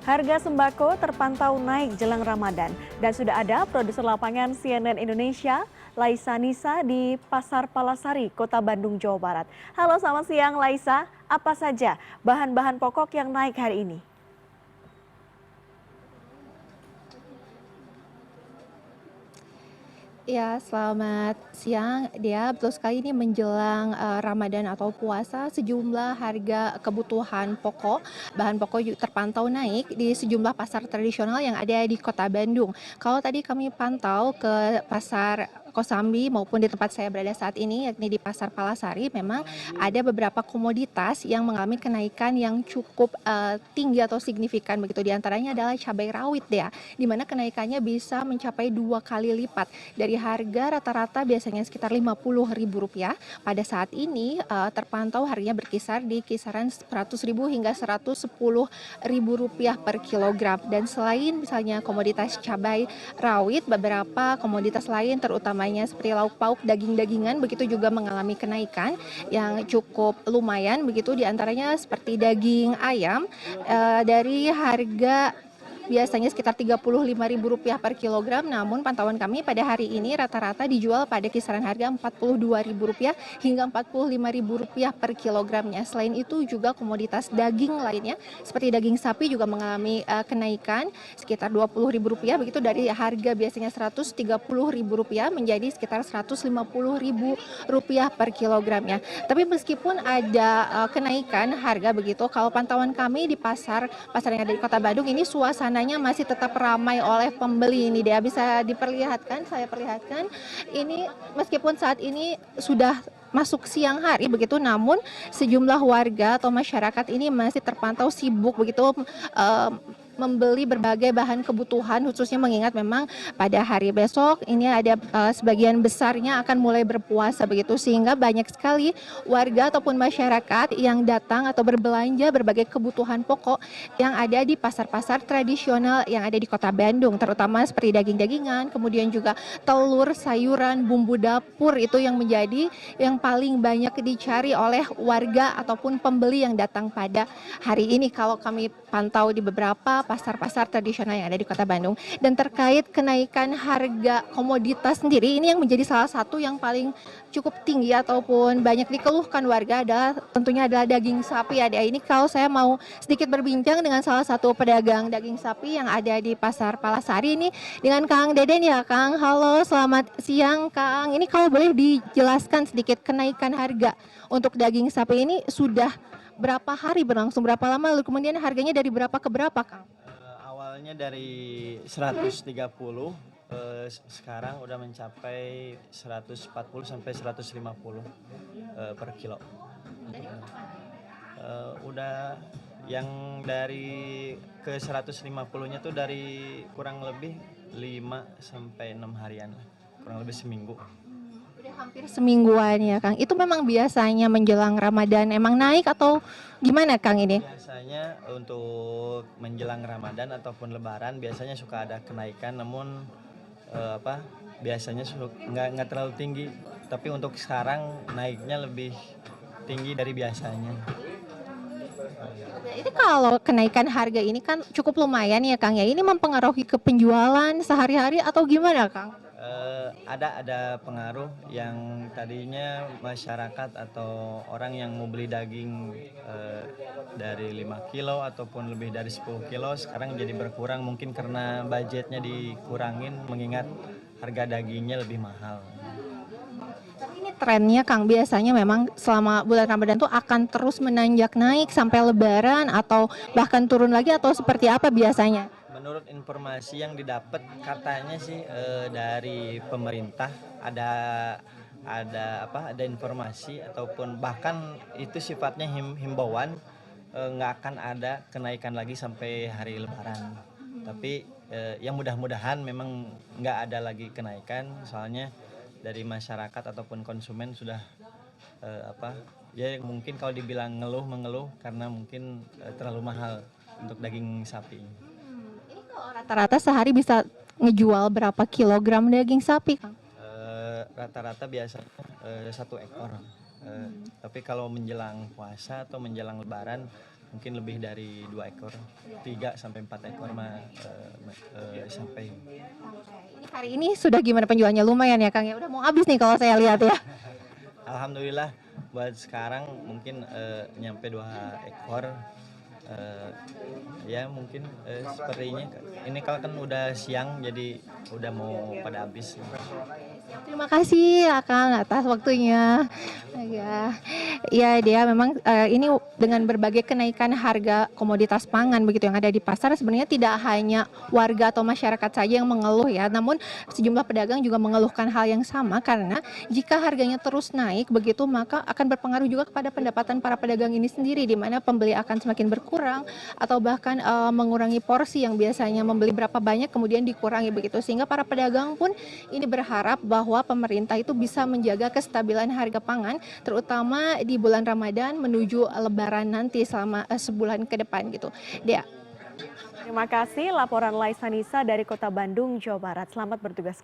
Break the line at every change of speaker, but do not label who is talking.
Harga sembako terpantau naik jelang Ramadan dan sudah ada produser lapangan CNN Indonesia, Laisa Nisa di Pasar Palasari, Kota Bandung, Jawa Barat. Halo, selamat siang Laisa. Apa saja bahan-bahan pokok yang naik hari ini?
Ya, selamat siang Dea. Betul sekali ini menjelang Ramadan atau puasa, sejumlah harga kebutuhan pokok, bahan pokok juga terpantau naik di sejumlah pasar tradisional yang ada di Kota Bandung. Kalau tadi kami pantau ke pasar Kosambi maupun di tempat saya berada saat ini, yakni di Pasar Palasari, memang ada beberapa komoditas yang mengalami kenaikan yang cukup tinggi atau signifikan begitu. Di antaranya adalah cabai rawit, Dea, di mana kenaikannya bisa mencapai 2 kali lipat dari harga rata-rata biasanya sekitar Rp50.000. Pada saat ini terpantau harganya berkisar di kisaran Rp100.000 hingga Rp110.000 per kilogram. Dan selain misalnya komoditas cabai rawit, beberapa komoditas lain terutamanya seperti lauk pauk, daging-dagingan begitu juga mengalami kenaikan yang cukup lumayan begitu, diantaranya seperti daging ayam dari harga biasanya sekitar Rp35.000 per kilogram, namun pantauan kami pada hari ini rata-rata dijual pada kisaran harga Rp42.000 hingga Rp45.000 per kilogramnya. Selain itu juga komoditas daging lainnya seperti daging sapi juga mengalami kenaikan sekitar Rp20.000 begitu, dari harga biasanya Rp130.000 menjadi sekitar Rp150.000 per kilogramnya. Tapi meskipun ada kenaikan harga begitu, kalau pantauan kami di pasar yang ada di Kota Bandung ini suasananya masih tetap ramai oleh pembeli. Ini dia bisa diperlihatkan, saya perlihatkan. Ini meskipun saat ini sudah masuk siang hari begitu, namun sejumlah warga atau masyarakat ini masih terpantau sibuk begitu membeli berbagai bahan kebutuhan, khususnya mengingat memang pada hari besok ini ada sebagian besarnya akan mulai berpuasa begitu, sehingga banyak sekali warga ataupun masyarakat yang datang atau berbelanja berbagai kebutuhan pokok yang ada di pasar-pasar tradisional yang ada di Kota Bandung, terutama seperti daging-dagingan, kemudian juga telur, sayuran, bumbu dapur, itu yang menjadi yang paling banyak dicari oleh warga ataupun pembeli yang datang pada hari ini kalau kami pantau di beberapa pasar-pasar tradisional yang ada di Kota Bandung. Dan terkait kenaikan harga komoditas sendiri, ini yang menjadi salah satu yang paling cukup tinggi ataupun banyak dikeluhkan warga adalah tentunya adalah daging sapi. Ada ini kalau saya mau sedikit berbincang dengan salah satu pedagang daging sapi yang ada di Pasar Palasari ini dengan Kang Deden ya, Kang. Halo, selamat siang Kang. Ini kalau boleh dijelaskan sedikit kenaikan harga untuk daging sapi ini sudah berapa hari berlangsung, berapa lama, lalu kemudian harganya dari berapa ke berapa, Kang?
Awalnya dari 130, sekarang udah mencapai 140 sampai 150 per kilo. Udah yang dari ke 150-nya tuh dari kurang lebih 5 sampai 6 harian lah, kurang lebih seminggu.
Udah hampir semingguan ya, Kang. Itu memang biasanya menjelang Ramadan emang naik atau gimana, Kang ini?
Biasanya untuk menjelang Ramadan ataupun Lebaran biasanya suka ada kenaikan, namun biasanya nggak terlalu tinggi. Tapi untuk sekarang naiknya lebih tinggi dari biasanya.
Ini kalau kenaikan harga ini kan cukup lumayan ya, Kang ya. Ini mempengaruhi ke penjualan sehari-hari atau gimana, Kang?
Ada pengaruh yang tadinya masyarakat atau orang yang mau beli daging dari 5 kilo ataupun lebih dari 10 kilo sekarang jadi berkurang, mungkin karena budgetnya dikurangin mengingat harga dagingnya lebih mahal.
Tapi ini trennya, Kang, biasanya memang selama bulan Ramadan tuh akan terus menanjak naik sampai Lebaran atau bahkan turun lagi atau seperti apa biasanya?
Menurut informasi yang didapat katanya sih dari pemerintah ada informasi ataupun bahkan itu sifatnya himbauan, nggak akan ada kenaikan lagi sampai hari Lebaran. Tapi yang mudah-mudahan memang nggak ada lagi kenaikan, soalnya dari masyarakat ataupun konsumen sudah ya mungkin kalau dibilang mengeluh karena mungkin terlalu mahal untuk daging sapi.
Ini kalau rata-rata sehari bisa ngejual berapa kilogram daging sapi, Kang?
Rata-rata biasanya 1 ekor. Tapi kalau menjelang puasa atau menjelang Lebaran mungkin lebih dari 2 ekor, 3 sampai 4 ekor mah sampai.
Ini hari ini sudah gimana penjualannya? Lumayan ya Kang ya, udah mau habis nih kalau saya lihat ya.
Alhamdulillah buat sekarang mungkin nyampe 2 ekor. Ya mungkin sepertinya ini kalau kan udah siang jadi udah mau pada habis.
Terima kasih ya Kang atas waktunya. Ya, ya dia memang ini dengan berbagai kenaikan harga komoditas pangan begitu yang ada di pasar, sebenarnya tidak hanya warga atau masyarakat saja yang mengeluh ya, namun sejumlah pedagang juga mengeluhkan hal yang sama karena jika harganya terus naik begitu maka akan berpengaruh juga kepada pendapatan para pedagang ini sendiri, di mana pembeli akan semakin berkurang atau bahkan mengurangi porsi yang biasanya membeli berapa banyak kemudian dikurangi begitu, sehingga para pedagang pun ini berharap bahwa pemerintah itu bisa menjaga kestabilan harga pangan terutama di bulan Ramadan menuju Lebaran nanti selama sebulan ke depan gitu. Dea.
Terima kasih laporan Laisa Nisa dari Kota Bandung, Jawa Barat. Selamat bertugas.